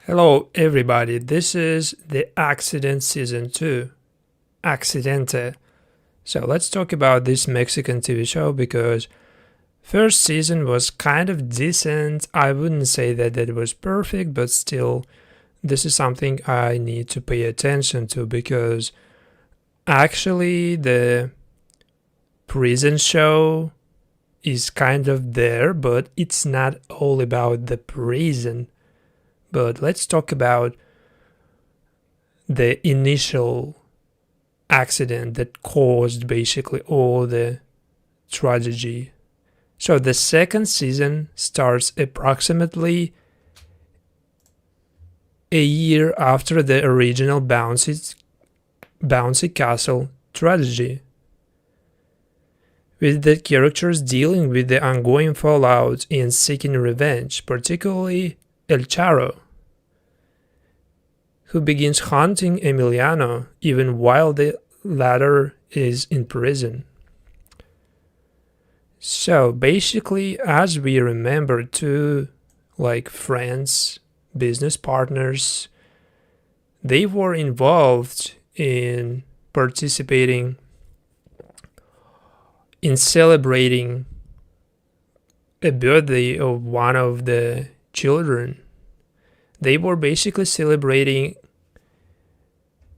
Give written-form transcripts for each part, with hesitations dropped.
Hello everybody, this is the Accident Season 2, Accidente. So let's talk about this Mexican TV show because first season was kind of decent. I wouldn't say that it was perfect, but still this is something I need to pay attention to because actually the prison show is kind of there, but it's not all about the prison. But let's talk about the initial accident that caused basically all the tragedy. So the second season starts approximately a year after the original bouncy castle tragedy, with the characters dealing with the ongoing fallout and seeking revenge, particularly El Charro, who begins hunting Emiliano even while the latter is in prison. So basically, as we remember, two friends, business partners, they were involved in participating in celebrating a birthday of one of the children. They were basically celebrating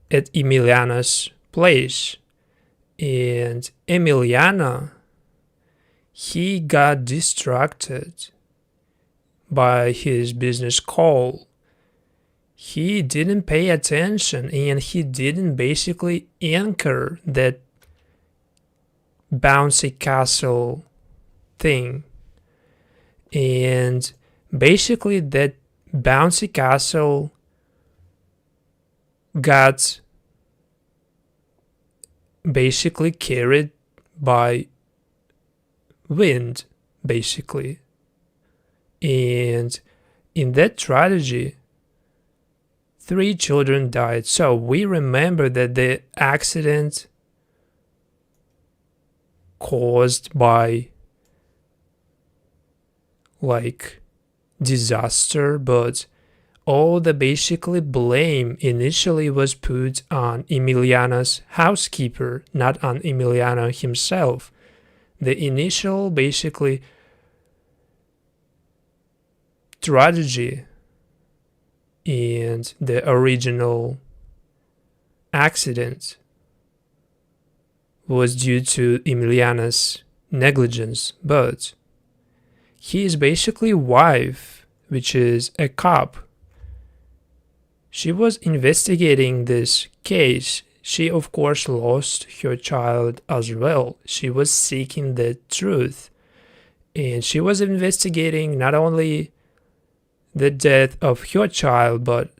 at Emiliano's place, and Emiliano, he got distracted by his business call. He didn't pay attention and he didn't basically anchor that bouncy castle thing. And basically that bouncy castle got basically carried by wind, basically. And in that tragedy, 3 children died. So we remember that the accident caused by disaster, but all the basically blame initially was put on Emiliano's housekeeper, not on Emiliano himself. The initial basically tragedy and the original accident was due to Emiliano's negligence, but his basically wife, which is a cop, she was investigating this case. She of course lost her child as well. She was seeking the truth, and she was investigating not only the death of her child, but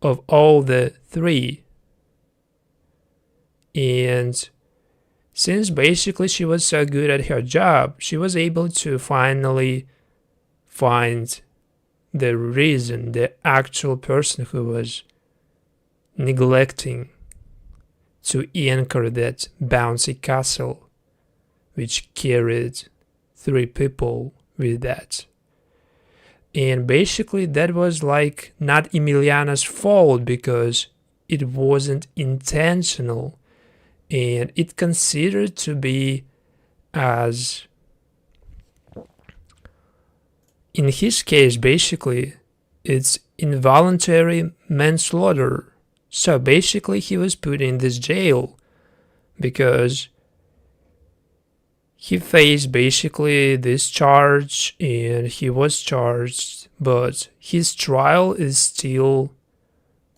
of all the 3. And since basically she was so good at her job, she was able to finally find the reason, the actual person who was neglecting to anchor that bouncy castle, which carried 3 people with that. And basically that was not Emiliano's fault because it wasn't intentional, and it considered to be as, in his case, basically, it's involuntary manslaughter. So basically, he was put in this jail because he faced basically this charge and he was charged, but his trial is still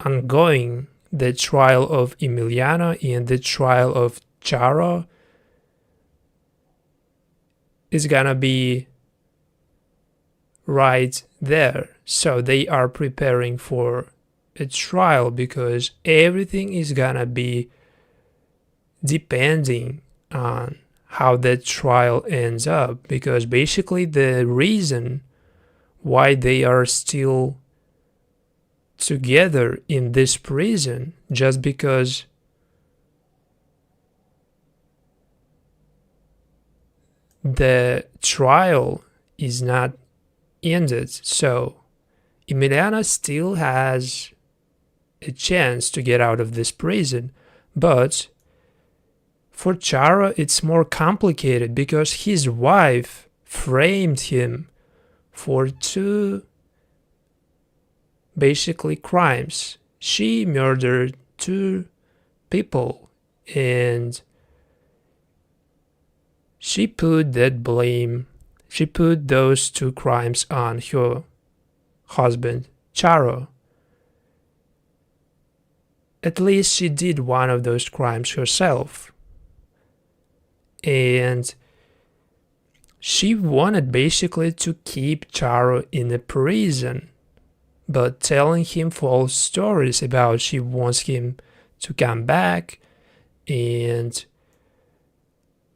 ongoing. The trial of Emiliano and the trial of Charro is gonna be right there. So they are preparing for a trial because everything is gonna be depending on how that trial ends up, because basically the reason why they are still together in this prison just because the trial is not ended. So Emiliano still has a chance to get out of this prison, but for Charro it's more complicated because his wife framed him for two basically crimes. She murdered two people and she put those two crimes on her husband, Charro. At least she did one of those crimes herself. And she wanted basically to keep Charro in a prison, but telling him false stories about she wants him to come back. And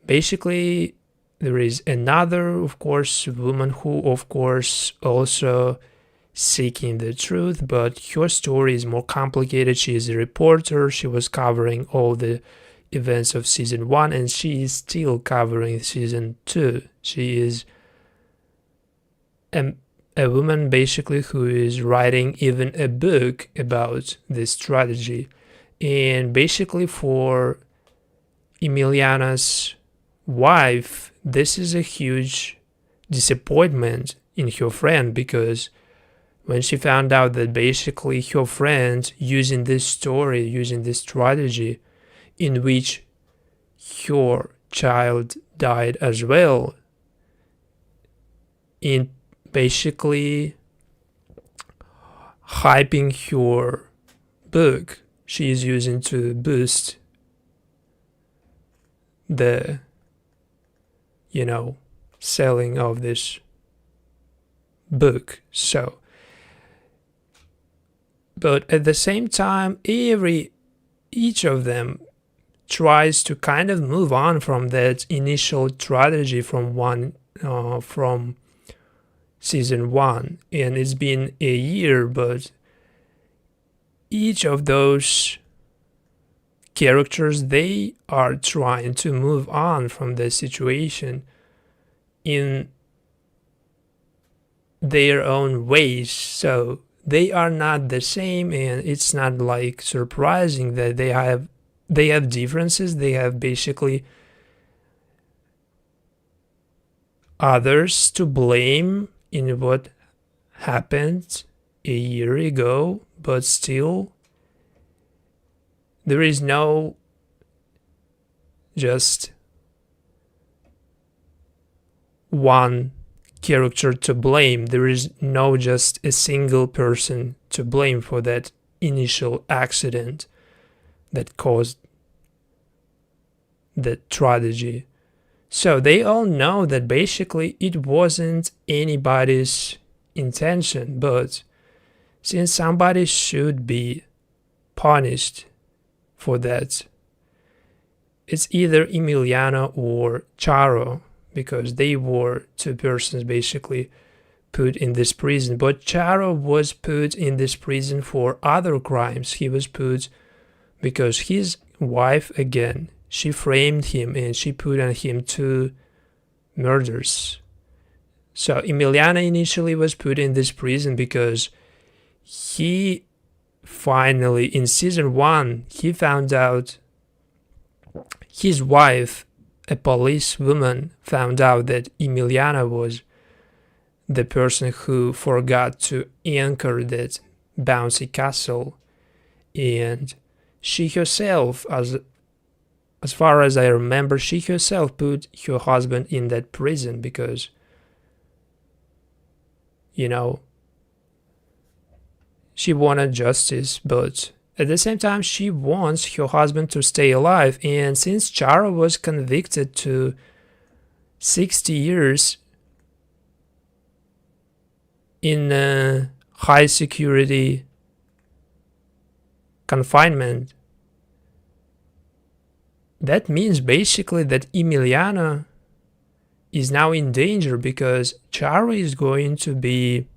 basically there is another, of course, woman who, of course, also seeking the truth, but her story is more complicated. She is a reporter. She was covering all the events of season 1 and she is still covering season 2. She is a woman basically who is writing even a book about this strategy. And basically for Emiliana's wife, this is a huge disappointment in her friend, because when she found out that basically her friend using this story, using this strategy in which her child died as well, in basically hyping her book she is using to boost the selling of this book. So, but at the same time, each of them tries to kind of move on from that initial strategy from season 1, and it's been a year, but each of those characters, they are trying to move on from the situation in their own ways. So they are not the same, and it's not like surprising that they have differences. They have basically others to blame in what happened a year ago, but still there is no just one character to blame. There is no just a single person to blame for that initial accident that caused the tragedy. So they all know that basically it wasn't anybody's intention, but since somebody should be punished for that, it's either Emiliano or Charro, because they were two persons basically put in this prison. But Charro was put in this prison for other crimes. He was put because his wife, again, she framed him and she put on him 2 murders. So Emiliano initially was put in this prison because he finally, in season 1, he found out his wife, a police woman, found out that Emiliano was the person who forgot to anchor that bouncy castle, and she herself, as far as I remember, she herself put her husband in that prison because, she wanted justice, but at the same time she wants her husband to stay alive. And since Charro was convicted to 60 years in high security confinement, that means basically that Emiliano is now in danger, because Charro is going to be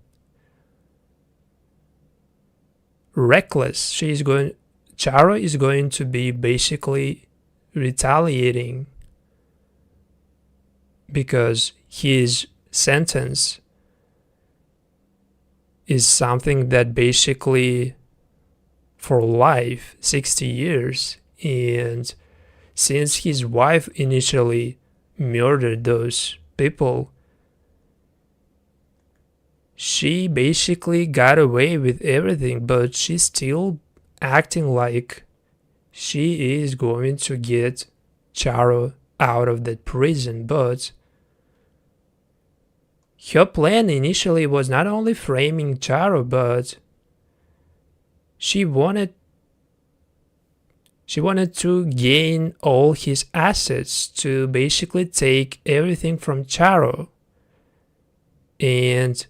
reckless. Charro is going to be basically retaliating because his sentence is something that basically for life, 60 years. And since his wife initially murdered those people, she basically got away with everything, but she's still acting like she is going to get Charro out of that prison. But her plan initially was not only framing Charro, but she wanted to gain all his assets, to basically take everything from Charro. And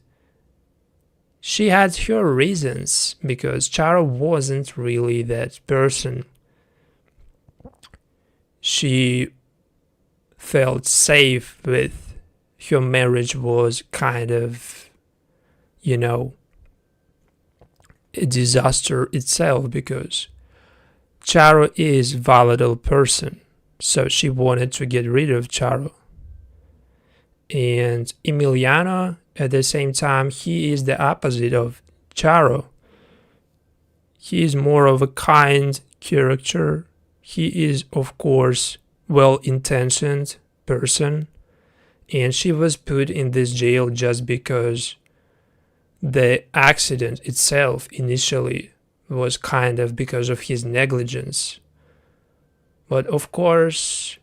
she had her reasons, because Charro wasn't really that person. She felt safe with her marriage was kind of, a disaster itself, because Charro is a volatile person. So she wanted to get rid of Charro. And Emiliano, at the same time, he is the opposite of Charro. He is more of a kind character. He is, of course, well-intentioned person. And she was put in this jail just because the accident itself initially was kind of because of his negligence. But of course,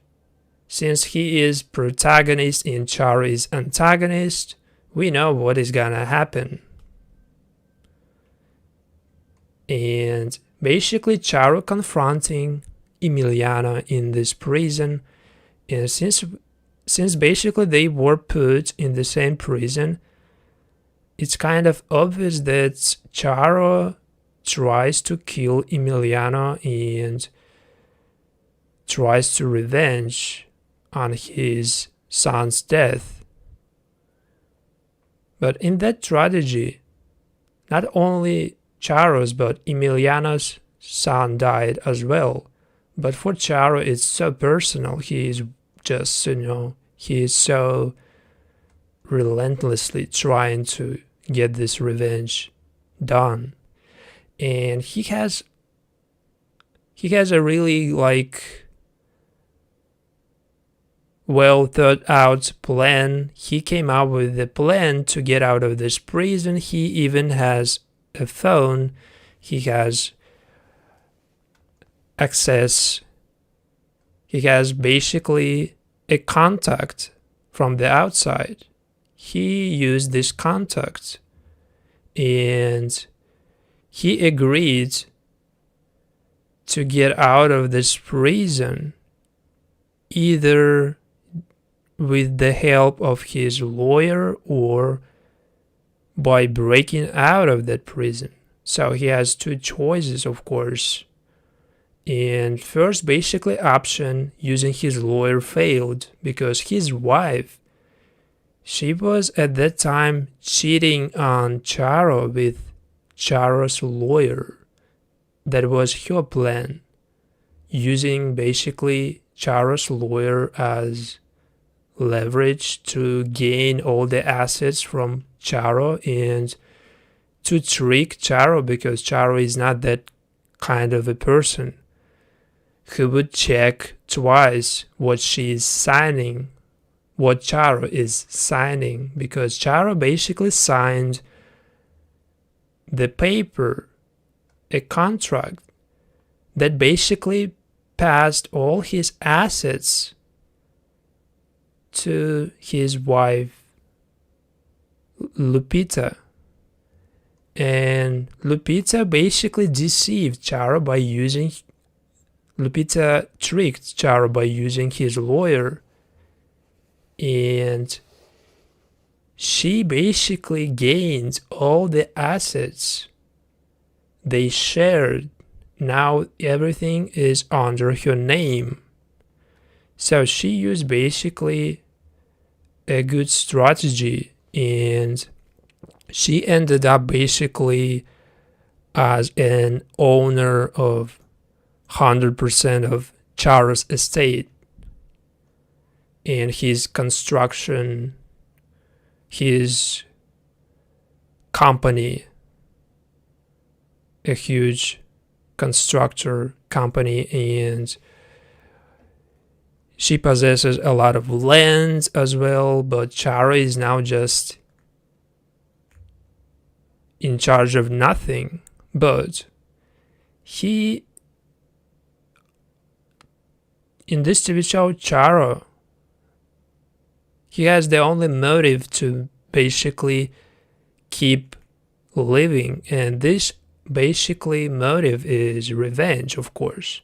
since he is protagonist and Charro is antagonist, we know what is gonna happen. And basically Charro confronting Emiliano in this prison, and since basically they were put in the same prison, it's kind of obvious that Charro tries to kill Emiliano and tries to revenge on his son's death. But in that tragedy, not only Charro's but Emiliano's son died as well. But for Charro, it's so personal. He is just, he is so relentlessly trying to get this revenge done. And he has a really well thought out plan. He came up with the plan to get out of this prison. He even has a phone. He has access. He has basically a contact from the outside. He used this contact and he agreed to get out of this prison either with the help of his lawyer or by breaking out of that prison. So he has two choices, of course. And first, basically, option using his lawyer failed because his wife, she was at that time cheating on Charro with Charro's lawyer. That was her plan, using basically Charro's lawyer as leverage to gain all the assets from Charro and to trick Charro, because Charro is not that kind of a person who would check twice what she is signing, what Charro is signing, because Charro basically signed the paper, a contract that basically passed all his assets to his wife Lupita. And Lupita basically deceived Charro by using Lupita tricked Charro by using his lawyer, and she basically gained all the assets they shared. Now everything is under her name. So she used basically a good strategy, and she ended up basically as an owner of 100% of Charro's estate and his construction, his company, a huge constructor company, and she possesses a lot of land as well, but Charro is now just in charge of nothing. But in this TV show, Charro, he has the only motive to basically keep living, and this basically motive is revenge, of course.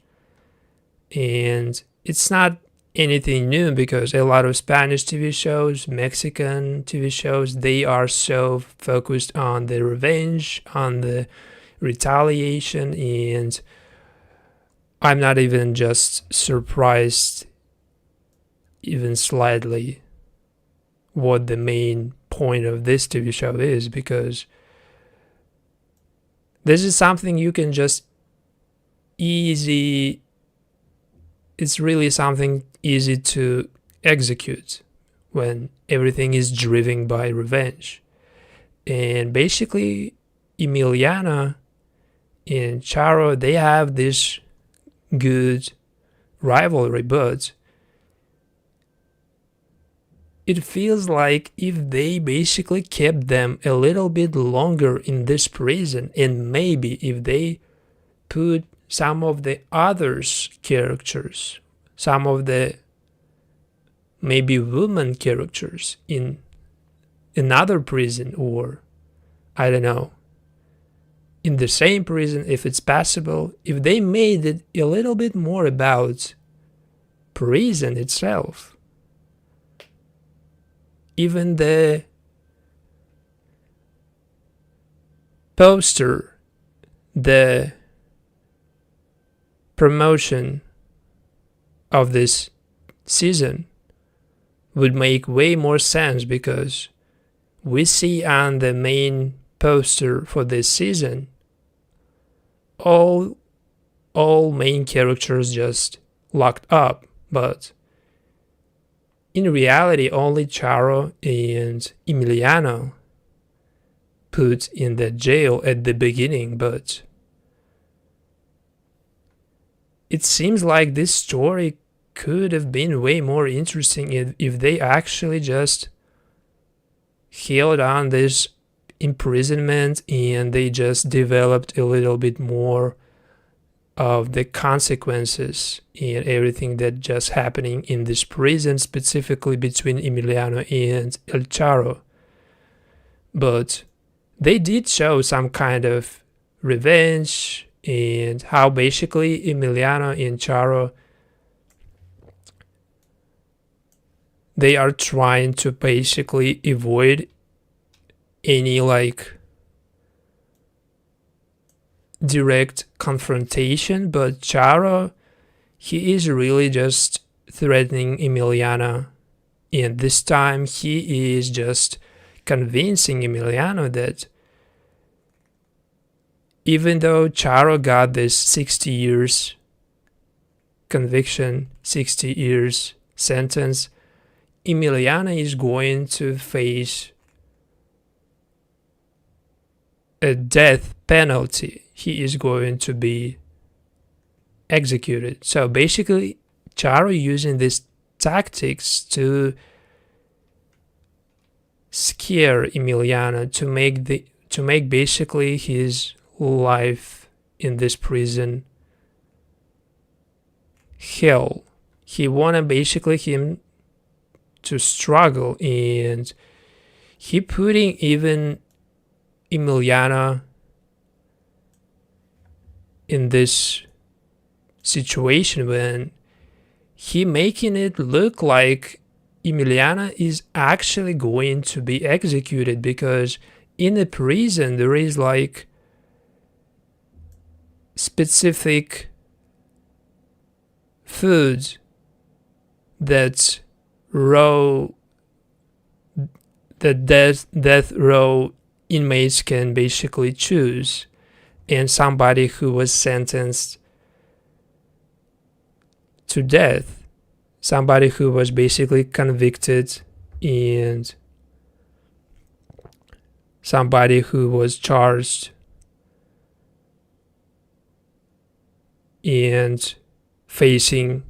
And it's not anything new, because a lot of Spanish TV shows, Mexican TV shows, they are so focused on the revenge, on the retaliation, and I'm not even just surprised even slightly what the main point of this TV show is, because this is something you can just it's really something easy to execute when everything is driven by revenge. And basically, Emiliano and Charro, they have this good rivalry, but it feels like if they basically kept them a little bit longer in this prison, and maybe if they put some of the others characters, some of the maybe woman characters in another prison, or I don't know, in the same prison if it's possible, if they made it a little bit more about prison itself. Even the poster, the promotion of this season would make way more sense, because we see on the main poster for this season all main characters just locked up, but in reality only Charro and Emiliano put in the jail at the beginning. But it seems like this story could have been way more interesting if they actually just held on this imprisonment and they just developed a little bit more of the consequences and everything that just happening in this prison, specifically between Emiliano and El Charro. But they did show some kind of revenge, and how basically Emiliano and Charro, they are trying to basically avoid any direct confrontation, but Charro, he is really just threatening Emiliano, and this time he is just convincing Emiliano that even though Charro got this 60 years conviction, 60 years sentence, Emiliano is going to face a death penalty. He is going to be executed. So basically, Charro using these tactics to scare Emiliano, to make basically his life in this prison hell. He wanted basically him to struggle, and he putting even Emiliano in this situation when he making it look like Emiliano is actually going to be executed, because in the prison there is specific foods that death row inmates can basically choose, and somebody who was sentenced to death, somebody who was basically convicted and somebody who was charged and facing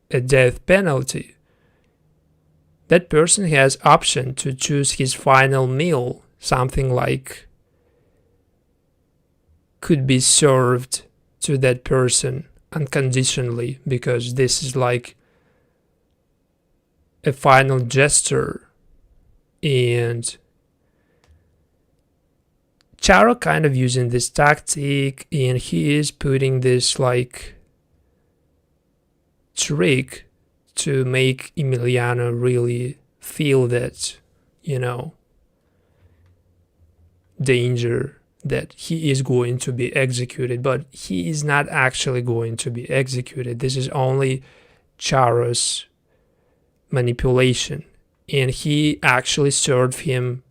a death penalty. That person has option to choose his final meal, something like could be served to that person unconditionally, because this is like a final gesture. And Charro kind of using this tactic, and he is putting this like trick to make Emiliano really feel that, danger, that he is going to be executed, but he is not actually going to be executed. This is only Charro's manipulation, and he actually served him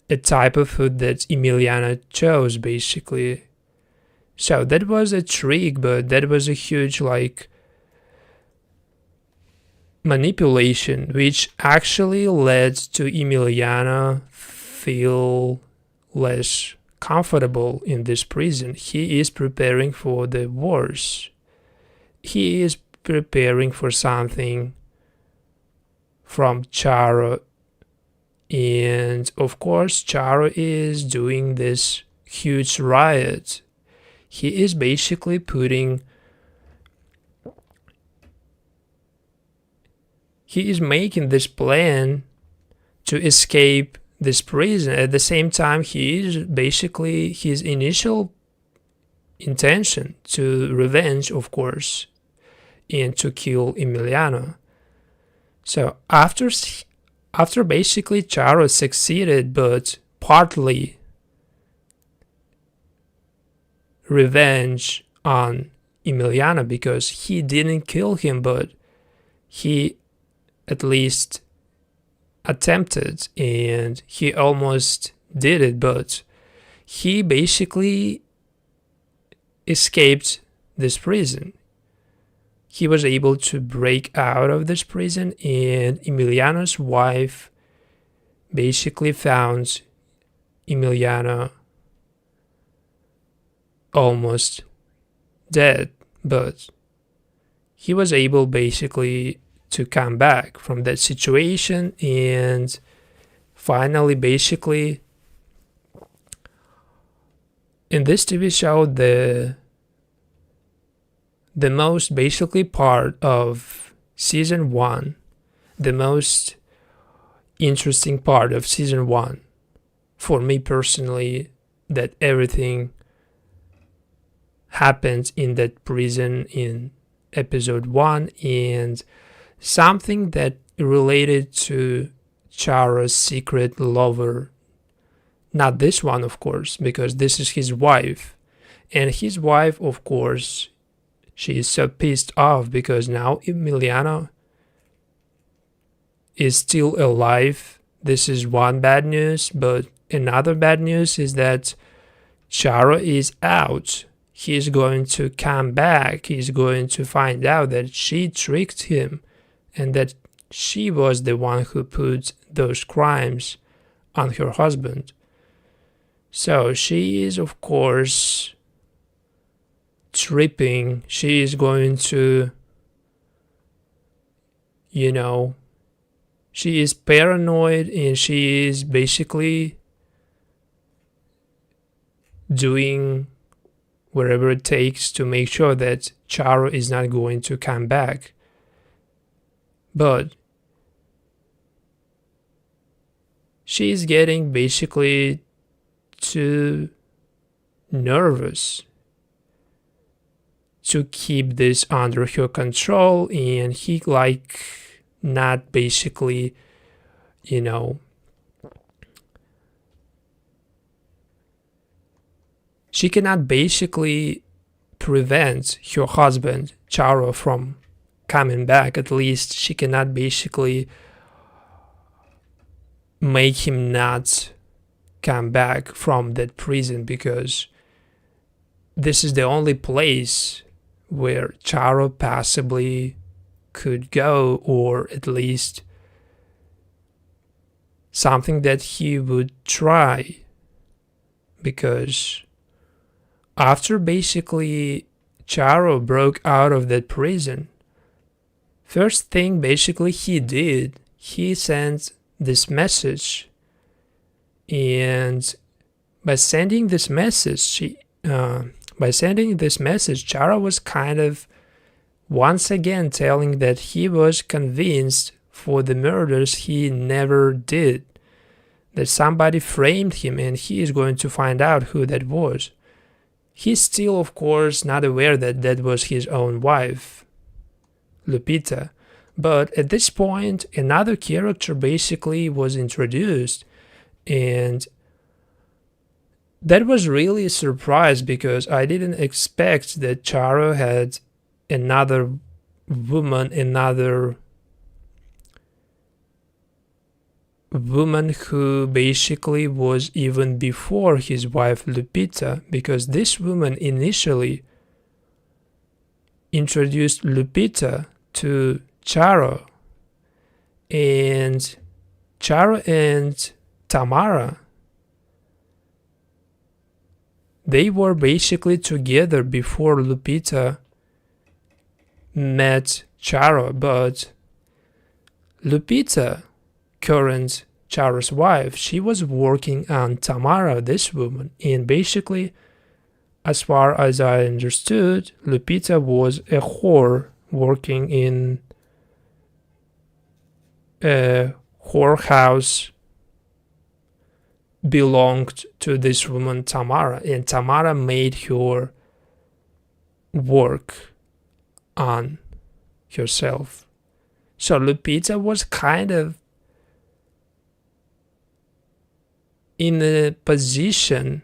a type of food that Emiliano chose, basically. So that was a trick, but that was a huge manipulation, which actually led to Emiliano feel less comfortable in this prison. He is preparing for the worst. He is preparing for something from Charro, and of course Charro is doing this huge riot. He is basically making this plan to escape this prison. At the same time, he is basically his initial intention to revenge, of course, and to kill Emiliano. So after basically Charro succeeded, but partly revenge on Emiliano, because he didn't kill him, but he at least attempted, and he almost did it, but he basically escaped this prison. He was able to break out of this prison, and Emiliano's wife basically found Emiliano almost dead, but he was able basically to come back from that situation. And finally, basically, in this TV show, the most basically part of season 1, the most interesting part of season 1 for me personally, that everything happened in that prison in episode 1, and something that related to Charro's secret lover. Not this one, of course, because this is his wife. And his wife, of course, she is so pissed off because now Emiliano is still alive. This is one bad news, but another bad news is that Charro is out. He is going to come back. He's going to find out that she tricked him and that she was the one who put those crimes on her husband. So she is, of course, tripping. She is going to, she is paranoid, and she is basically doing whatever it takes to make sure that Charro is not going to come back. But she is getting basically too nervous to keep this under her control, and he not basically, she cannot basically prevent her husband, Charro, from coming back. At least she cannot basically make him not come back from that prison, because this is the only place where Charro possibly could go, or at least something that he would try, because after basically Charro broke out of that prison, first thing basically he did, he sent this message, and by sending this message, Charro was kind of once again telling that he was convinced for the murders he never did, that somebody framed him and he is going to find out who that was. He's still, of course, not aware that that was his own wife, Lupita. But at this point, another character basically was introduced, and that was really a surprise because I didn't expect that Charro had another woman who basically was even before his wife Lupita, because this woman initially introduced Lupita to Charro, and Charro and Tamara, they were basically together before Lupita met Charro, but Lupita, current Charro's wife, she was working on Tamara, this woman, and basically, as far as I understood, Lupita was a whore working in a whorehouse belonged to this woman Tamara, and Tamara made her work on herself. So Lupita was kind of in a position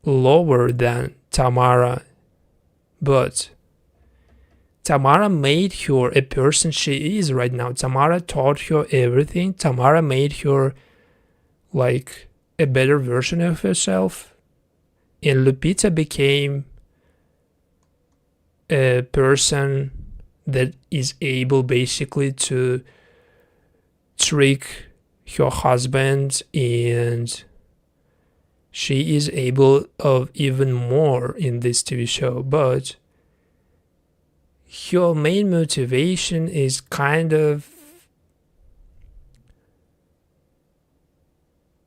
lower than Tamara, but Tamara made her a person she is right now. Tamara taught her everything. Tamara made her like a better version of herself, and Lupita became a person that is able basically to trick her husband, and she is able of even more in this TV show. But her main motivation is kind of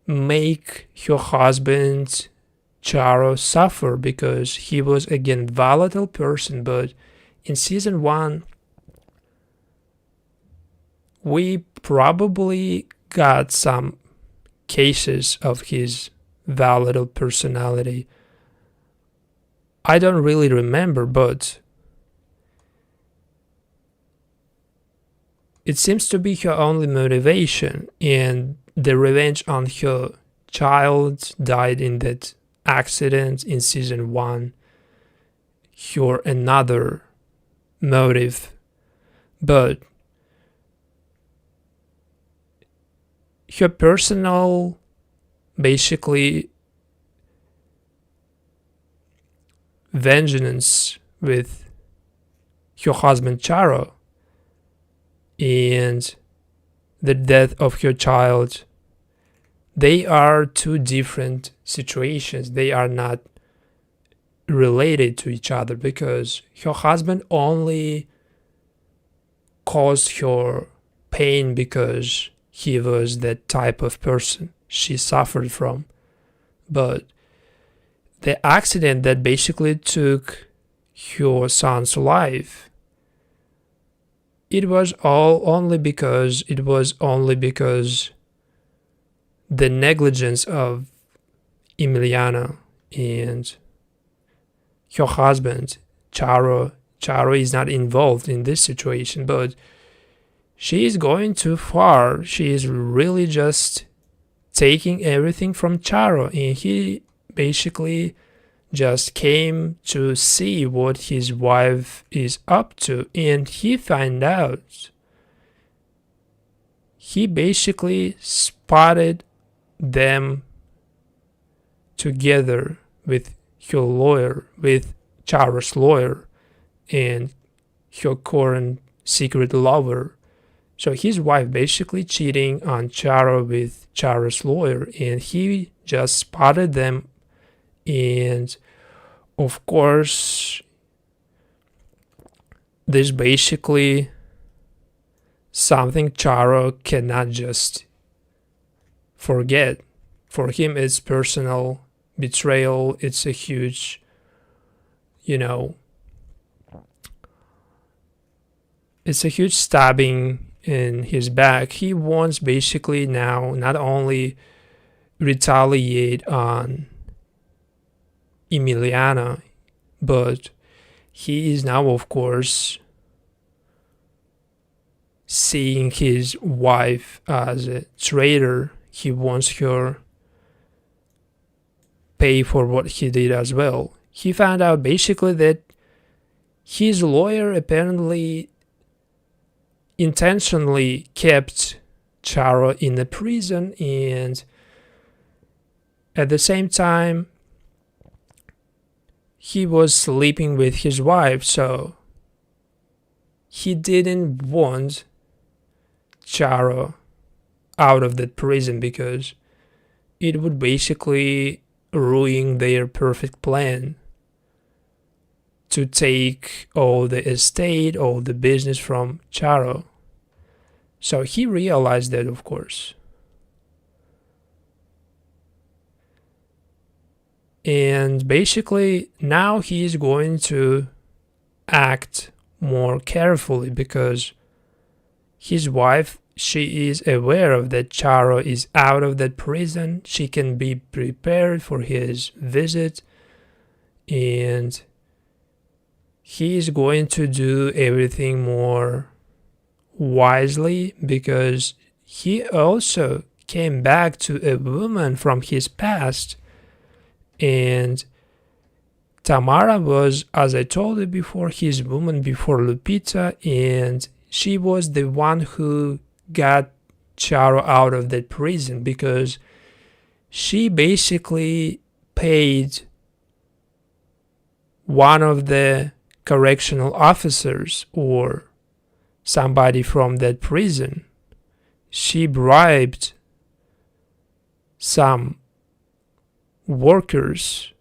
make her husband Charro suffer, because he was again volatile person. But in season 1 we probably got some cases of his volatile personality. I don't really remember, but it seems to be her only motivation, and the revenge on her child died in that accident in season 1, her another motive. But her personal basically vengeance with her husband Charro and the death of her child, they are two different situations. They are not related to each other, because her husband only caused her pain because he was that type of person she suffered from. But the accident that basically took her son's life, it was only because the negligence of Emiliano and her husband Charro. Charro is not involved in this situation, but she is going too far. She is really just taking everything from Charro, and he basically just came to see what his wife is up to, and he found out. He basically spotted them together with her lawyer, with Charro's lawyer, and her current secret lover, So his wife basically cheating on Charro with Charro's lawyer, and he just spotted them. And of course, this basically something Charro cannot just forget. For him, it's personal betrayal. It's a huge, it's a huge stabbing in his back. He wants basically now not only retaliate on Emiliano, but he is now, of course, seeing his wife as a traitor. He wants her pay for what he did as well. He found out basically that his lawyer apparently intentionally kept Charro in the prison, and at the same time he was sleeping with his wife, so he didn't want Charro out of that prison because it would basically ruin their perfect plan to take all the estate, all the business from Charro. So he realized that, of course. And basically now he is going to act more carefully because his wife, she is aware of that Charro is out of that prison. She can be prepared for his visit, and he is going to do everything more wisely because he also came back to a woman from his past, and Tamara was, as I told you before, his woman before Lupita, and she was the one who got Charro out of that prison because she basically paid one of the correctional officers or somebody from that prison. She bribed some workers,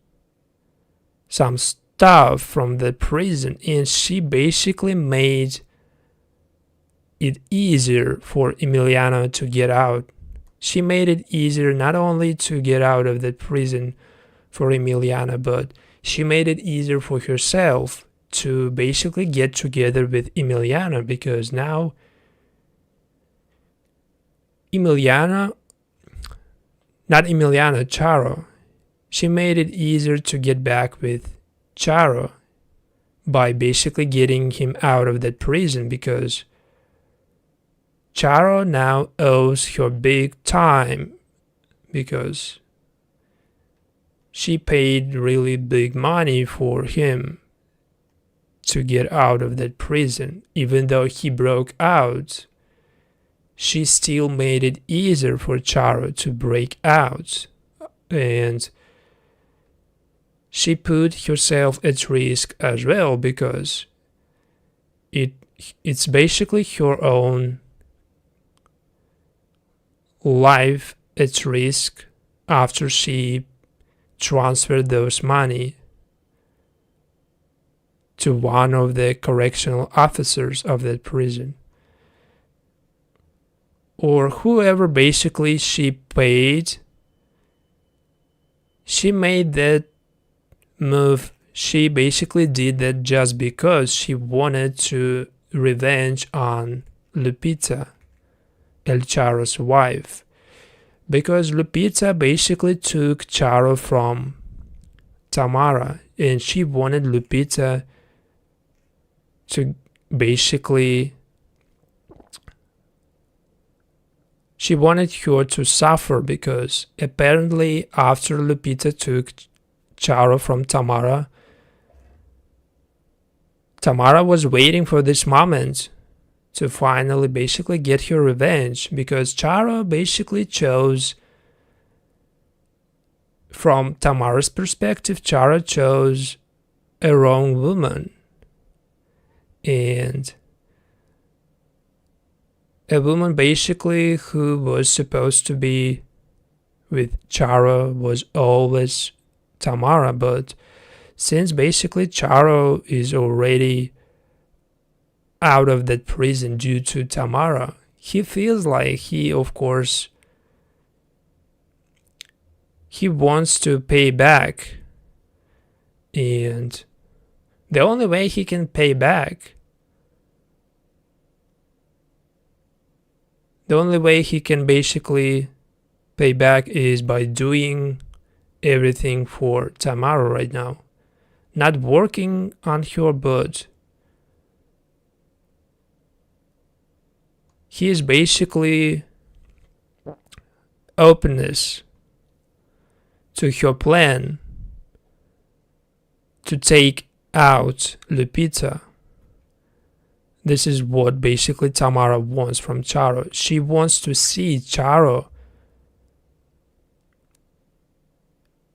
some staff from the prison, and she basically made it easier for Emiliano to get out. She made it easier not only to get out of the prison for Emiliano, but she made it easier for herself to basically get together with Emiliano because now Charro, she made it easier to get back with Charro by basically getting him out of that prison because Charro now owes her big time because she paid really big money for him to get out of that prison. Even though he broke out, she still made it easier for Charro to break out. And she put herself at risk as well because it's basically her own life at risk after she transferred those money to one of the correctional officers of that prison or whoever basically she paid. She made that move. She basically did that just because she wanted to revenge on Lupita, El Charro's wife, because Lupita basically took Charro from Tamara and she wanted Lupita to basically, she wanted her to suffer because apparently after Lupita took Charro from Tamara, Tamara was waiting for this moment to finally basically get her revenge because Charro basically chose, from Tamara's perspective, Charro chose a wrong woman. And a woman basically who was supposed to be with Charro was always Tamara, but since basically Charro is already out of that prison due to Tamara, he feels like he wants to pay back, and the only way he can pay back, the only way he can basically pay back is by doing everything for Tamara right now. Not working on her, but he is basically openness to her plan to take out Lupita. This is what basically Tamara wants from Charro. She wants to see Charro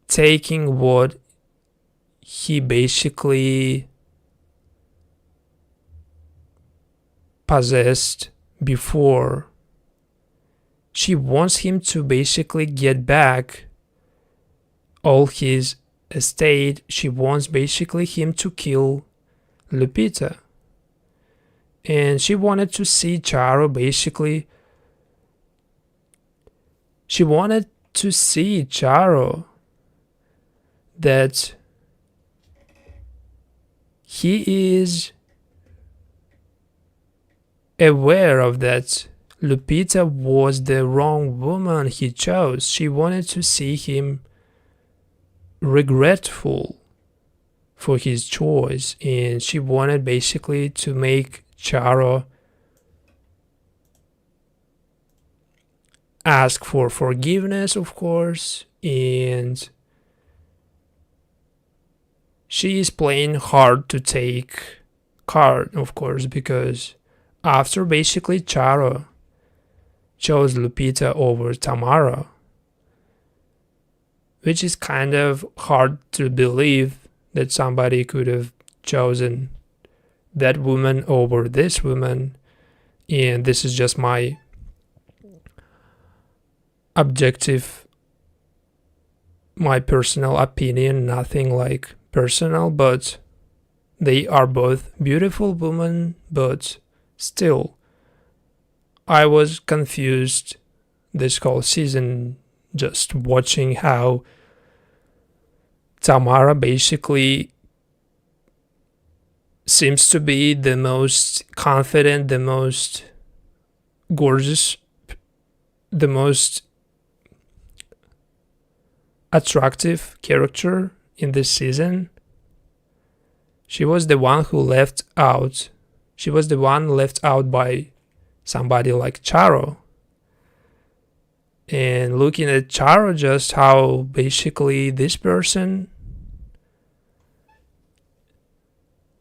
taking what he basically possessed before. She wants him to basically get back all his estate. She wants basically him to kill Lupita. And she wanted to see Charro basically. She wanted to see Charro that he is aware of that Lupita was the wrong woman he chose. She wanted to see him regretful for his choice, and she wanted basically to make Charro ask for forgiveness, of course, and she is playing hard to take card, of course, because after basically Charro chose Lupita over Tamara, which is kind of hard to believe that somebody could have chosen that woman over this woman, and this is just my objective, my personal opinion, nothing like personal, but they are both beautiful women, but still I was confused this whole season just watching how Tamara basically seems to be the most confident, the most gorgeous, the most attractive character in this season. She was the one who left out. She was the one left out by somebody like Charro. And looking at Charro, just how basically this person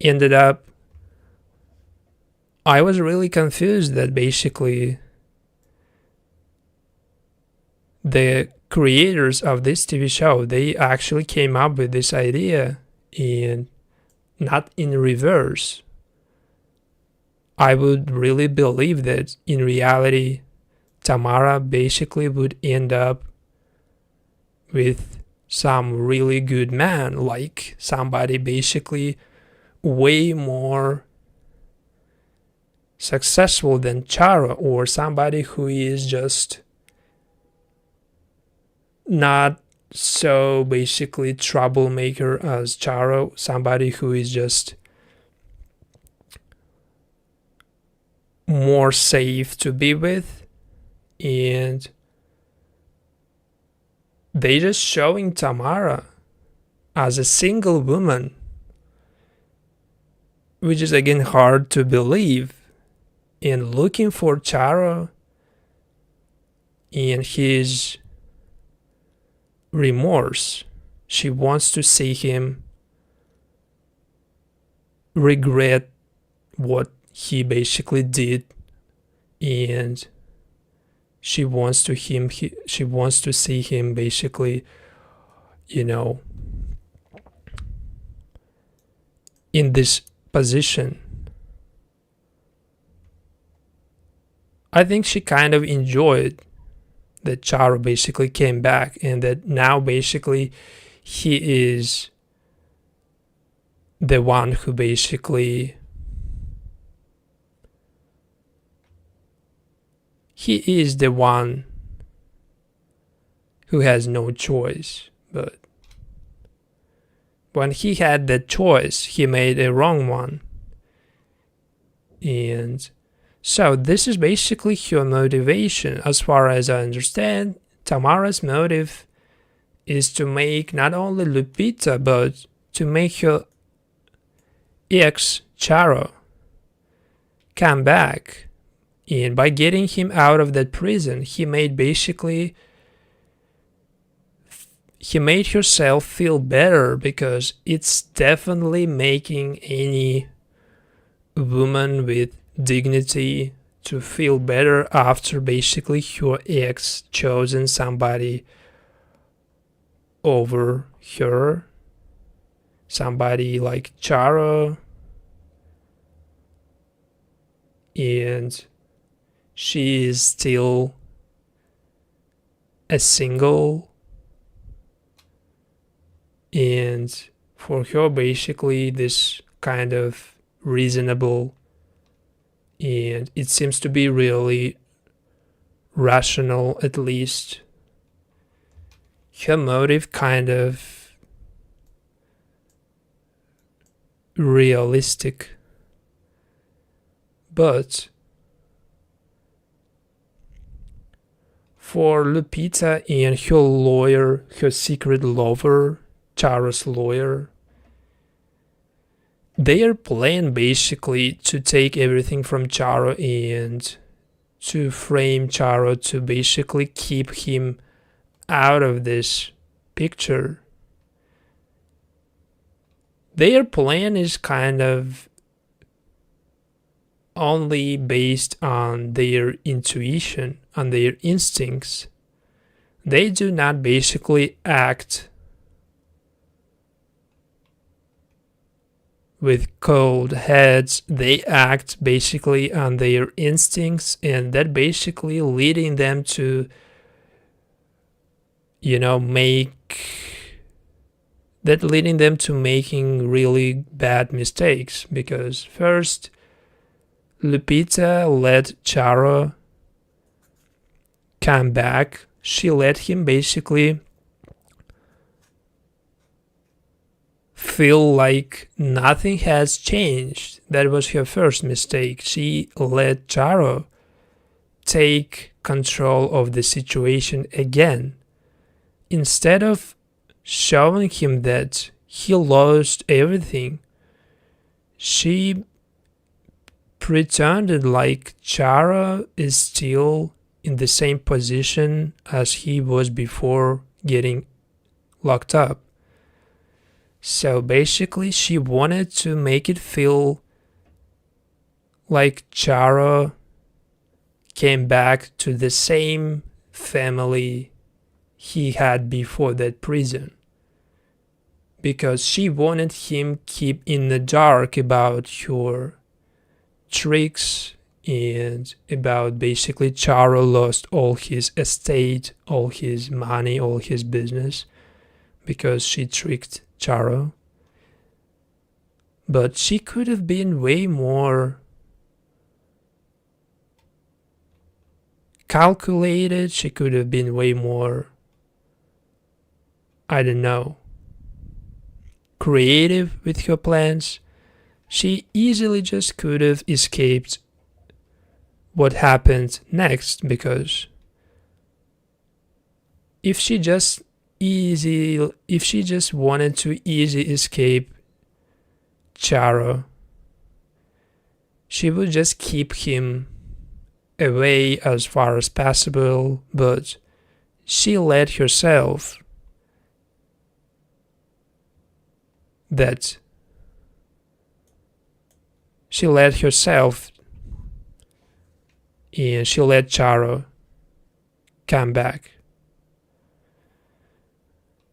ended up, I was really confused that basically the creators of this TV show, they actually came up with this idea and not in reverse. I would really believe that in reality, Tamara basically would end up with some really good man, like somebody basically way more successful than Charro, or somebody who is just not so basically troublemaker as Charro, somebody who is just more safe to be with, and they just showing Tamara as a single woman, which is again hard to believe, and looking for Charro and his remorse. She wants to see him regret what he basically did, and she wants to see him basically, in this position I think she kind of enjoyed that Charro basically came back, and that now basically he is the one who basically who has no choice. But when he had that choice, he made a wrong one. And so this is basically her motivation. As far as I understand, Tamara's motive is to make not only Lupita, but to make her ex, Charro, come back. And by getting him out of that prison, he made herself feel better, because it's definitely making any woman with dignity to feel better after basically her ex chosen somebody over her, somebody like Charro, and she is still a single, and for her basically this kind of reasonable, and it seems to be really rational, at least her motive kind of realistic. But for Lupita and her lawyer, her secret lover, Charro's lawyer, their plan basically to take everything from Charro and to frame Charro, to basically keep him out of this picture. Their plan is kind of only based on their intuition, on their instincts. They do not basically act with cold heads. They act basically on their instincts, and that basically leading them to, making really bad mistakes. Because first, Lupita let Charro come back. She let him basically feel like nothing has changed. That was her first mistake. She let Charro take control of the situation again. Instead of showing him that he lost everything, she pretended like Charro is still in the same position as he was before getting locked up. So basically she wanted to make it feel like Charro came back to the same family he had before that prison, because she wanted him keep in the dark about her tricks and about basically Charro lost all his estate, all his money, all his business, because she tricked Charro. But she could have been way more calculated. She could have been way more, creative with her plans. She easily just could have escaped what happened next, because if she just wanted to easy escape Charro, she would just keep him away as far as possible. But she let herself and she let Charro come back.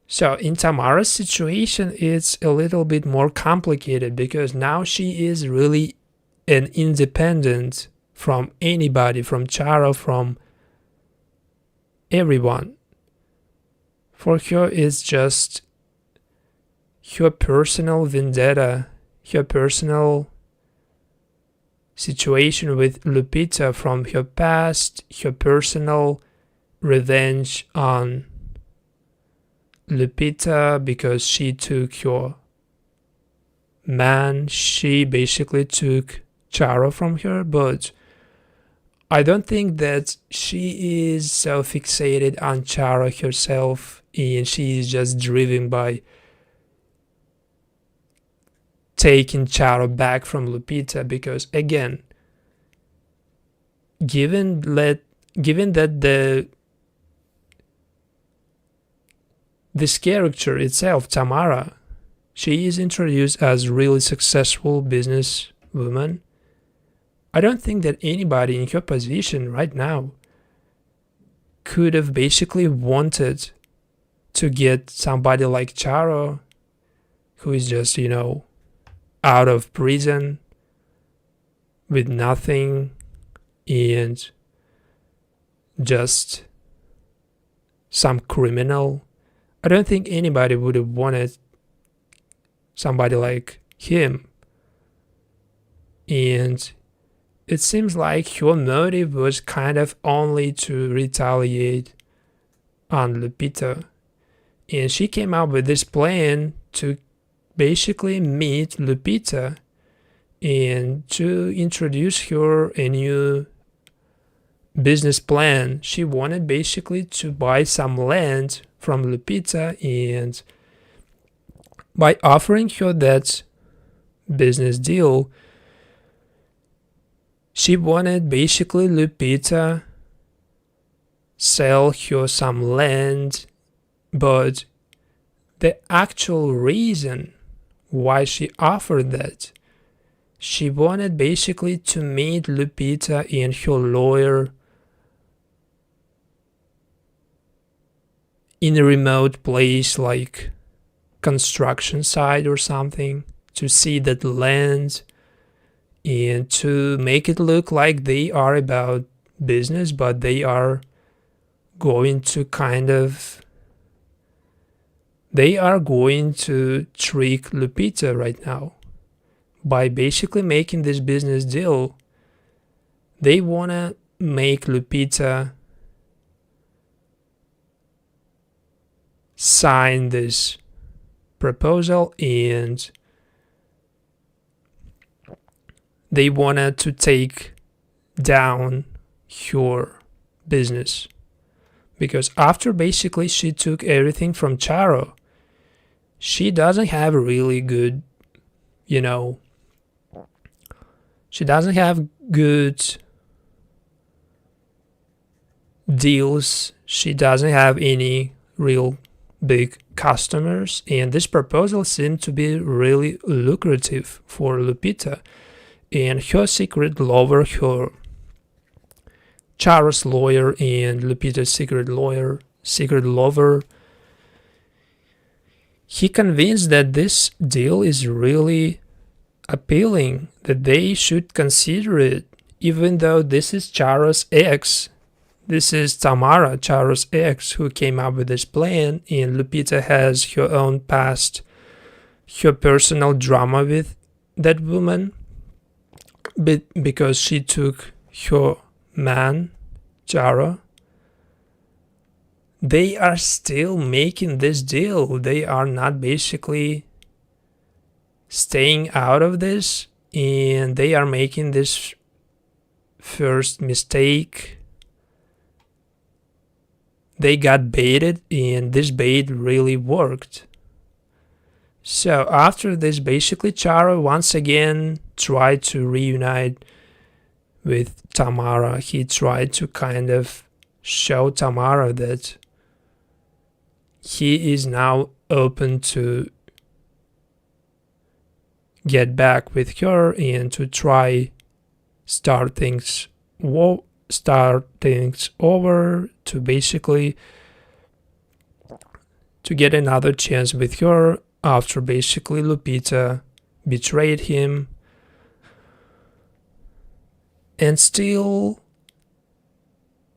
So in Tamara's situation, it's a little bit more complicated, because now she is really an independent from anybody, from Charro, from everyone. For her, it's just her personal vendetta, her personal situation with Lupita from her past, her personal revenge on Lupita because she took her man. She basically took Charro from her, but I don't think that she is so fixated on Charro herself, and she is just driven by taking Charro back from Lupita, because again, given that this character itself, Tamara, she is introduced as really successful businesswoman, I don't think that anybody in her position right now could have basically wanted to get somebody like Charro, who is just, out of prison with nothing and just some criminal. I don't think anybody would have wanted somebody like him. And it seems like her motive was kind of only to retaliate on Lupita. And she came up with this plan to basically meet Lupita and to introduce her a new business plan. She wanted basically to buy some land from Lupita, and by offering her that business deal, she wanted basically Lupita sell her some land, but the actual reason why she offered that, she wanted basically to meet Lupita and her lawyer in a remote place like construction site or something, to see that land and to make it look like they are about business, but they are going to trick Lupita right now. By basically making this business deal, they want to make Lupita sign this proposal, and they wanted to take down her business. Because after basically she took everything from Charro, she doesn't have really good, she doesn't have good deals. She doesn't have any real big customers, and this proposal seemed to be really lucrative for Lupita and her secret lover, her Charro's lawyer and Lupita's secret lover. He convinced that this deal is really appealing, that they should consider it, even though this is Charro's ex. This is Tamara, Charro's ex, who came up with this plan, and Lupita has her own past, her personal drama with that woman, but because she took her man, Charro. They are still making this deal. They are not basically staying out of this, and they are making this first mistake. They got baited, and this bait really worked. So after this, basically Charro once again tried to reunite with Tamara. He tried to kind of show Tamara that he is now open to get back with her and to try start things over, to basically to get another chance with her after basically Lupita betrayed him. And still,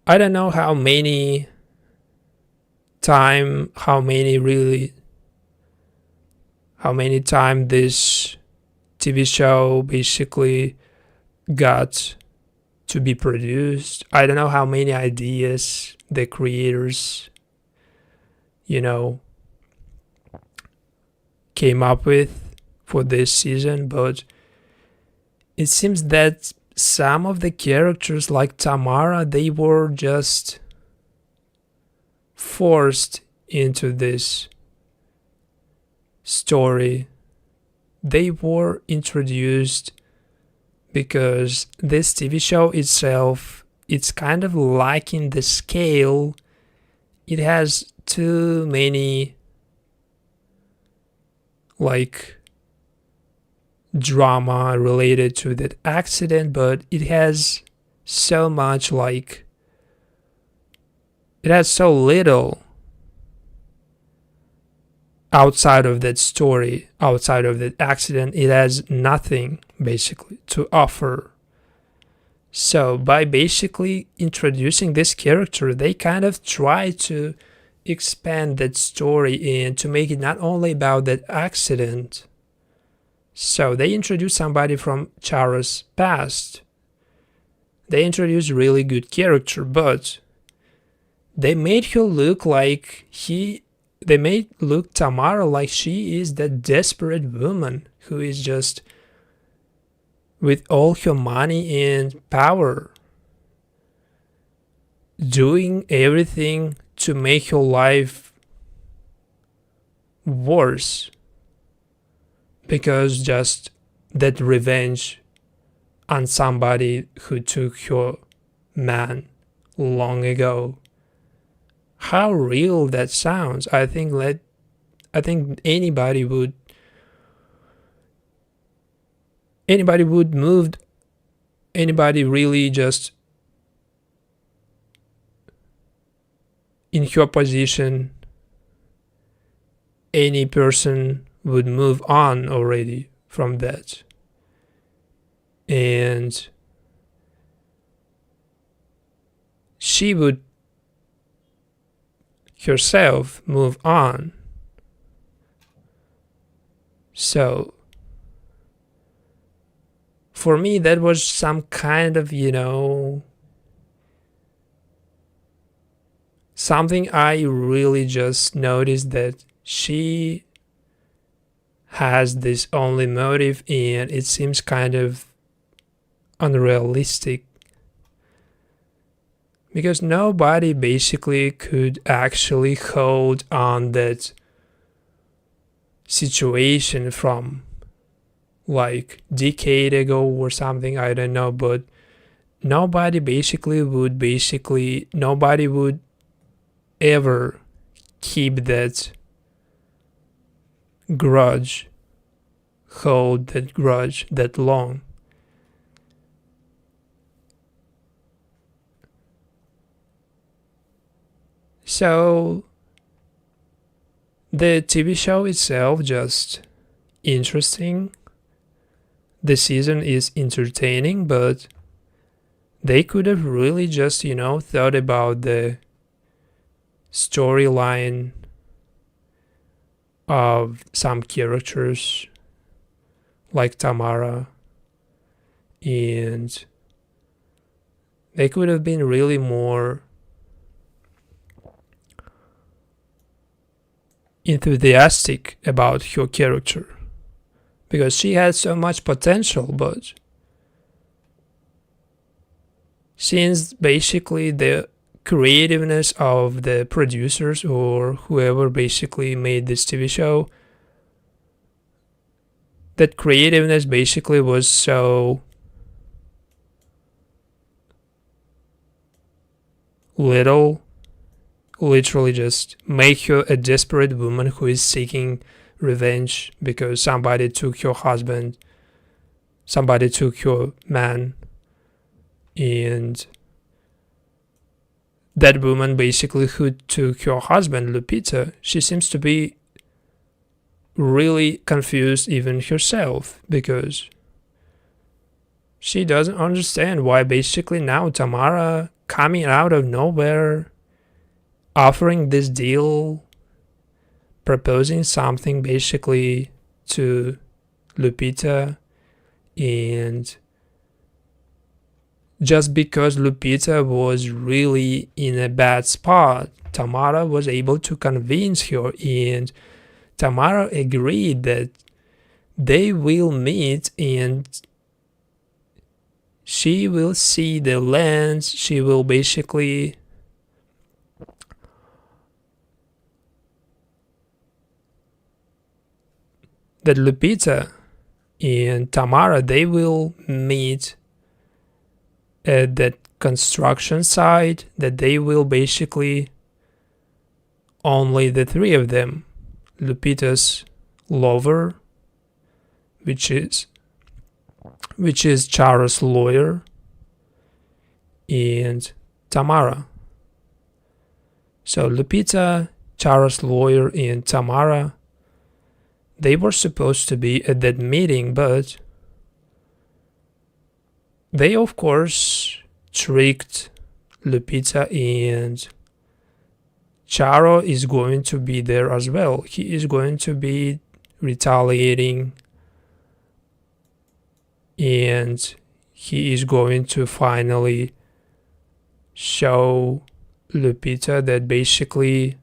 I don't know how many time this TV show basically got to be produced. I don't know how many ideas the creators, came up with for this season, but it seems that some of the characters, like Tamara, they were just forced into this story. They were introduced because this TV show itself, it's kind of lacking the scale. It has too many drama related to that accident, but it has so much it has so little outside of that story, outside of that accident. It has nothing basically to offer. So by basically introducing this character, they kind of try to expand that story and to make it not only about that accident. So they introduced somebody from Charro's past. They introduced really good character, but they made her look they made look Tamara like she is that desperate woman who is just with all her money and power doing everything to make her life worse, because just that revenge on somebody who took her man long ago. How real that sounds. I think anybody would move, anybody really just in her position, any person would move on already from that. And she would herself move on. So for me, that was some kind of, something I really just noticed, that she has this only motive, and it seems kind of unrealistic, because nobody basically could actually hold on that situation from decade ago or something, I don't know, but nobody would ever keep that grudge, hold that grudge that long. So the TV show itself just interesting. The season is entertaining, but they could have really just, thought about the storyline of some characters like Tamara, and they could have been really more enthusiastic about her character, because she had so much potential. But since basically the creativeness of the producers or whoever basically made this TV show, that creativeness basically was so little, literally just make her a desperate woman who is seeking revenge because somebody took her husband, somebody took her man, and that woman basically who took her husband, Lupita, she seems to be really confused even herself, because She doesn't understand why basically now Tamara coming out of nowhere, offering this deal, proposing something basically to Lupita, and just because Lupita was really in a bad spot, Tamara was able to convince her, and Tamara agreed that they will meet and she will see the land. She will basically that Lupita and Tamara, they will meet at that construction site, that they will basically only the three of them, Lupita's lover, which is Charro's lawyer, and Tamara. So Lupita, Charro's lawyer, and Tamara, they were supposed to be at that meeting, but they of course tricked Lupita, and Charro is going to be there as well. He is going to be retaliating, and he is going to finally show Lupita that basically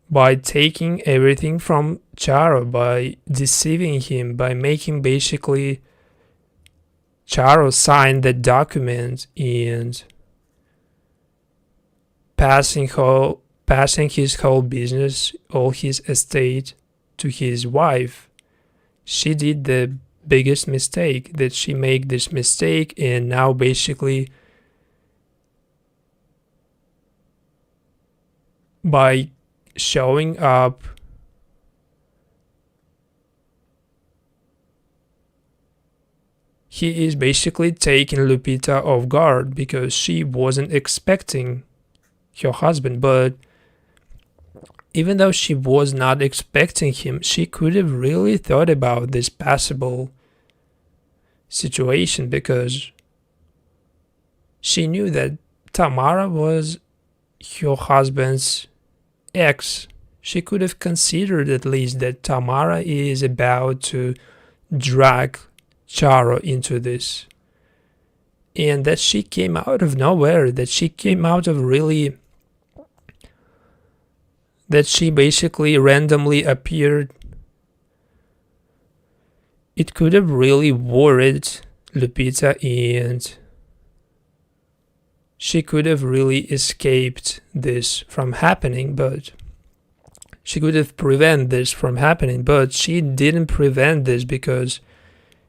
by taking everything from Charro, by deceiving him, by making basically Charro sign the document and passing his whole business, all his estate to his wife, she did the biggest mistake, that she made this mistake, and now basically by showing up he is basically taking Lupita off guard because she wasn't expecting her husband. But even though she was not expecting him, she could have really thought about this possible situation, because she knew that Tamara was her husband's ex. She could have considered at least that Tamara is about to drag Charro into this, and that she came out of nowhere, that she came out of really, that she basically randomly appeared. It could have really worried Lupita, and she could have really escaped this from happening, but she could have prevented this from happening, but she didn't prevent this because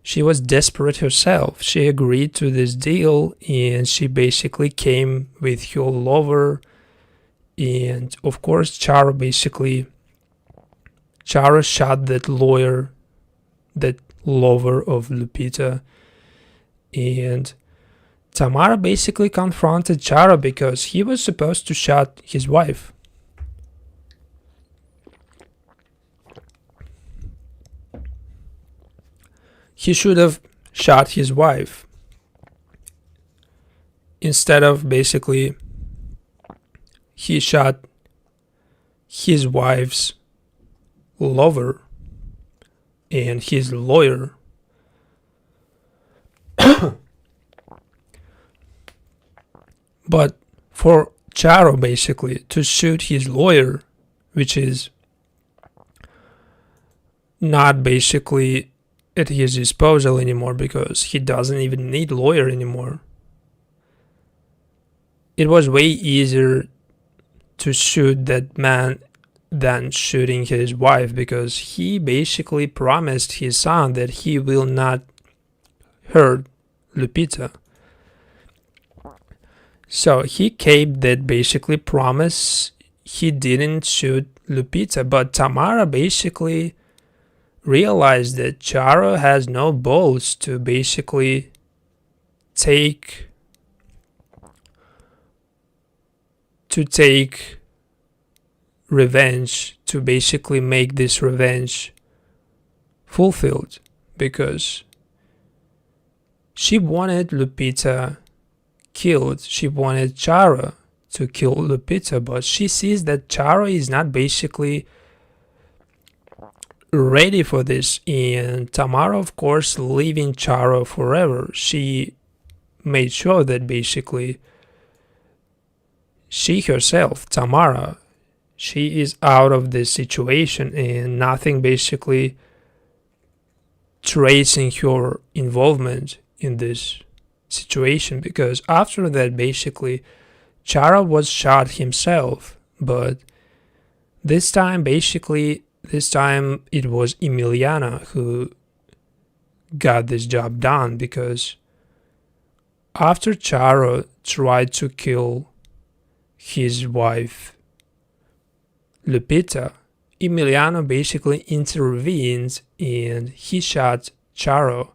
she was desperate herself. She agreed to this deal, and she basically came with her lover, and of course Charro shot that lawyer, that lover of Lupita, and Tamara basically confronted Charro because he was supposed to shoot his wife. He should have shot his wife instead of basically he shot his wife's lover and his lawyer. But for Charro basically to shoot his lawyer, which is not basically at his disposal anymore because he doesn't even need a lawyer anymore. It was way easier to shoot that man than shooting his wife, because he basically promised his son that he will not hurt Lupita. So he kept that basically promise. He didn't shoot Lupita, but Tamara basically realized that Charro has no balls to basically take revenge, to basically make this revenge fulfilled, because She wanted Lupita killed. She wanted Charro to kill Lupita, but she sees that Charro is not basically ready for this, and Tamara, of course, leaving Charro forever. She made sure that basically she herself, Tamara, she is out of this situation and nothing basically tracing her involvement in this situation, because after that basically Charro was shot himself, but this time it was Emiliano who got this job done, because after Charro tried to kill his wife Lupita, Emiliano basically intervened and he shot Charro.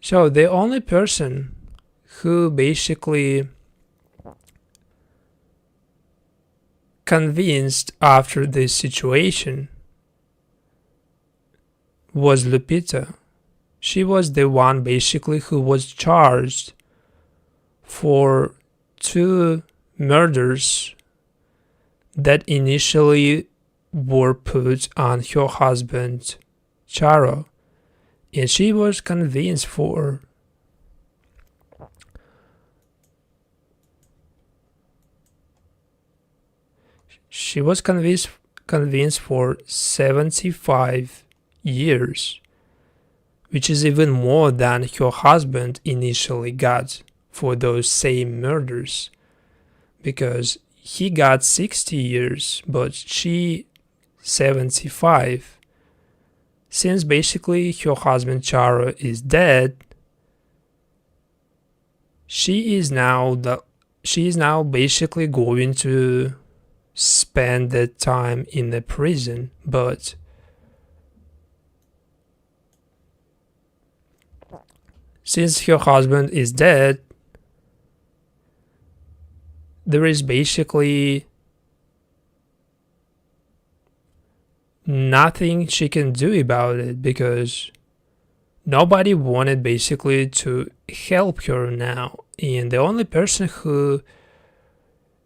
So the only person who basically convinced after this situation was Lupita. She was the one basically who was charged for 2 murders that initially were put on her husband Charro, and she was convinced for She was convinced for 75 years, which is even more than her husband initially got for those same murders, because he got 60 years, but she 75. Since basically her husband Charro is dead, she is now basically going to spend that time in the prison, but since her husband is dead, there is basically nothing she can do about it, because nobody wanted basically to help her now, and the only person who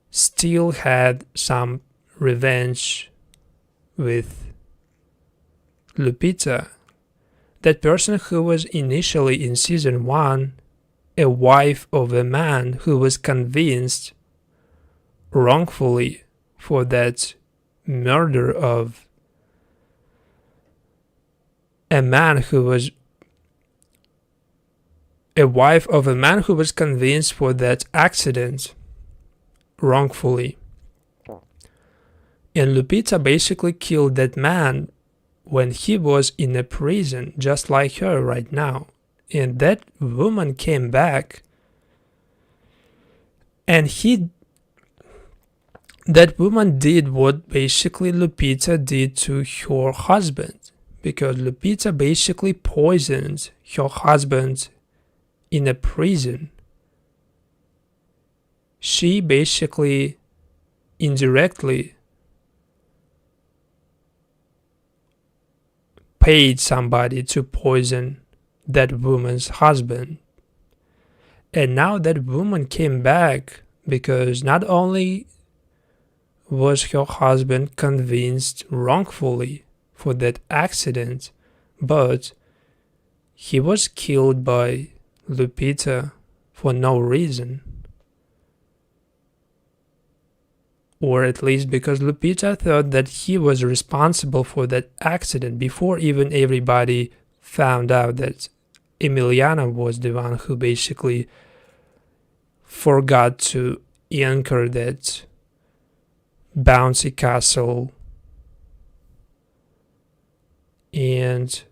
still had some revenge with Lupita, that person who was initially in season 1 a wife of a man who was convinced wrongfully for that murder of a man who was a wife of a man who was convinced for that accident wrongfully. And Lupita basically killed that man when he was in a prison, just like her right now. And that woman came back, and that woman did what basically Lupita did to her husband, because Lupita basically poisoned her husband in a prison. She basically indirectly paid somebody to poison that woman's husband. And now that woman came back because not only was her husband convinced wrongfully for that accident, but he was killed by Lupita for no reason. Or at least because Lupita thought that he was responsible for that accident before even everybody found out that Emiliano was the one who basically forgot to anchor that bouncy castle. And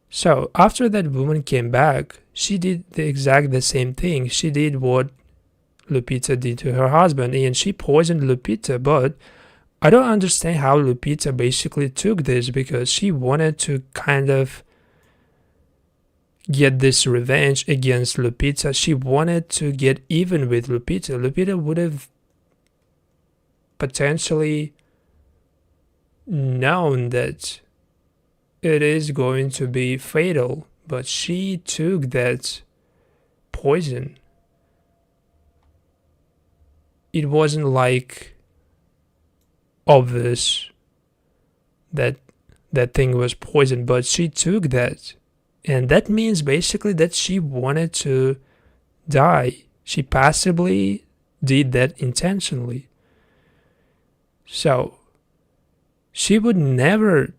so after that woman came back, she did the same thing. She did what Lupita did to her husband, and she poisoned Lupita. But I don't understand how Lupita basically took this, because she wanted to kind of get this revenge against Lupita. She wanted to get even with Lupita. Lupita would have potentially known that it is going to be fatal, but she took that poison. It wasn't like obvious that that thing was poison, but she took that. And that means basically that she wanted to die. She passively did that intentionally. So she would never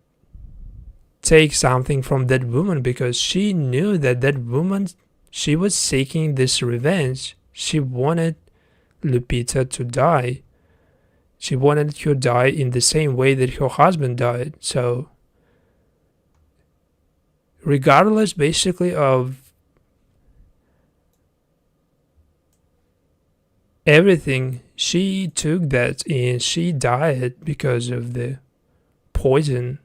take something from that woman because she knew that that woman, she was seeking this revenge. She wanted Lupita to die. She wanted her to die in the same way that her husband died. So regardless basically of everything, she took that and she died because of the poison.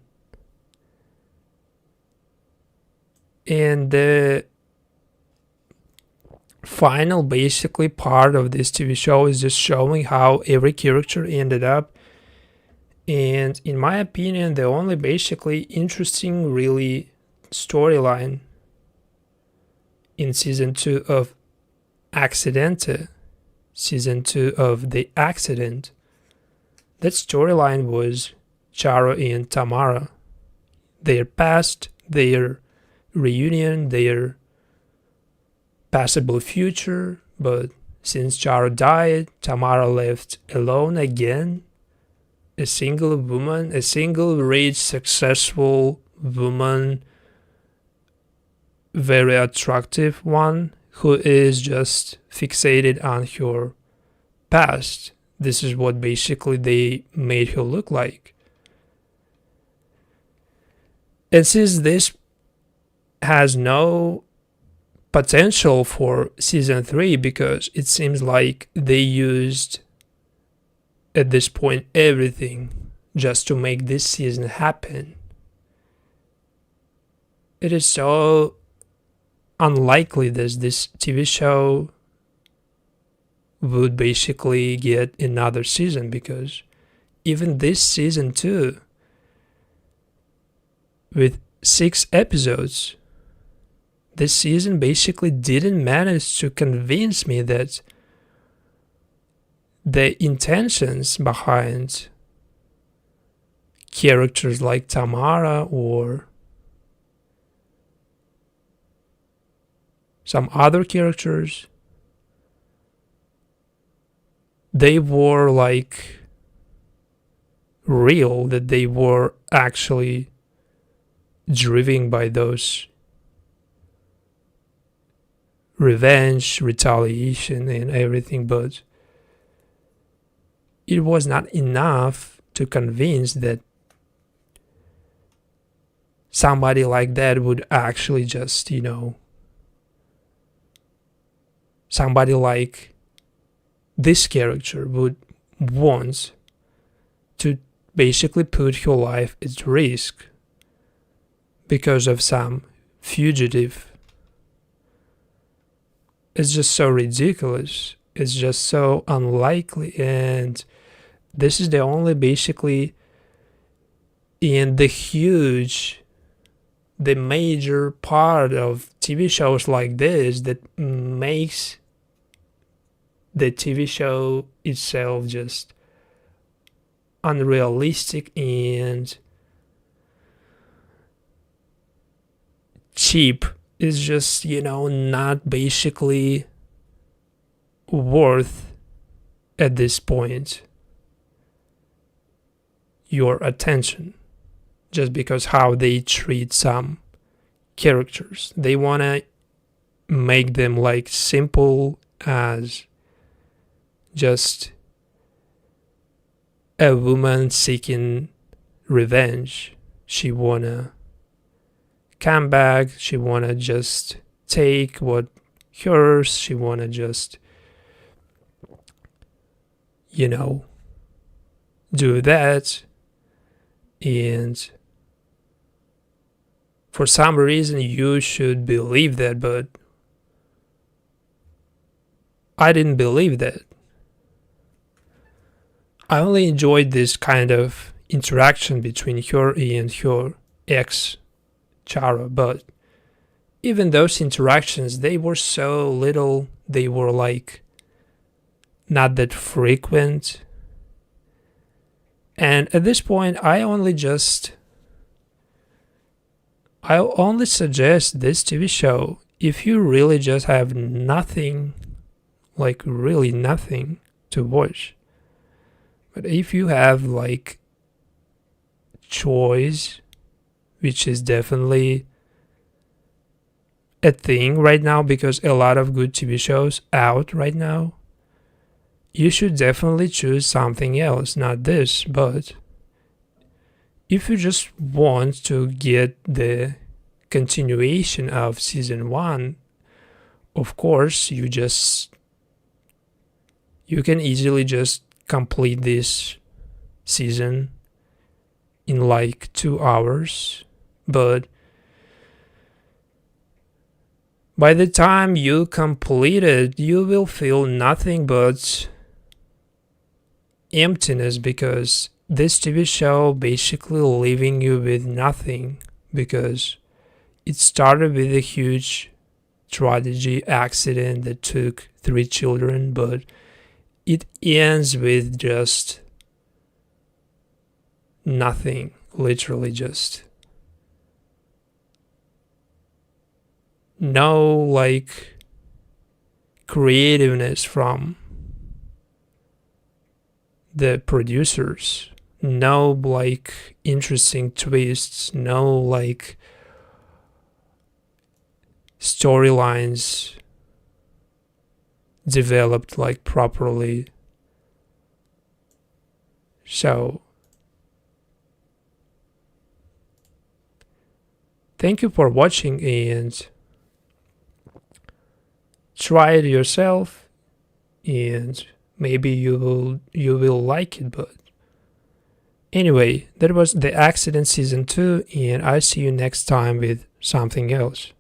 And the final basically part of this TV show is just showing how every character ended up. And in my opinion, the only basically interesting really storyline in season 2 of Accidente, season 2 of The Accident, that storyline was Charro and Tamara. Their past, their reunion, their possible future, but since Charro died, Tamara left alone again, a single woman, a single rich, successful woman, very attractive one, who is just fixated on her past. This is what basically they made her look like. And since this has no potential for season 3 because it seems like they used at this point everything just to make this season happen. It is so unlikely that this TV show would basically get another season, because even this season 2 with 6 episodes, this season basically didn't manage to convince me that the intentions behind characters like Tamara or some other characters, they were like real, that they were actually driven by those revenge, retaliation, and everything, but it was not enough to convince that somebody like that would actually just, somebody like this character would want to basically put her life at risk because of some fugitive. It's just so ridiculous. It's just so unlikely. And this is the only basically in the major part of TV shows like this that makes the TV show itself just unrealistic and cheap. Is just, not basically worth at this point your attention, just because how they treat some characters. They want to make them like simple as just a woman seeking revenge. She wanna come back, she wanna just take what hers, she wanna just do that. And for some reason you should believe that, but I didn't believe that. I only enjoyed this kind of interaction between her and her ex Charro, but even those interactions, they were so little, they were like not that frequent. And at this point, I only suggest this TV show if you really just have nothing, like really nothing to watch. But if you have like choice, which is definitely a thing right now because a lot of good TV shows out right now, you should definitely choose something else, not this. But if you just want to get the continuation of season 1, of course, you can easily just complete this season in like 2 hours. But by the time you complete it, you will feel nothing but emptiness, because this TV show basically leaving you with nothing, because it started with a huge tragedy accident that took 3 children, but it ends with just nothing, literally just no like creativeness from the producers, no like interesting twists, no like storylines developed like properly. So thank you for watching, and try it yourself, and maybe you will like it. But anyway, that was The Accident Season 2, and I'll see you next time with something else.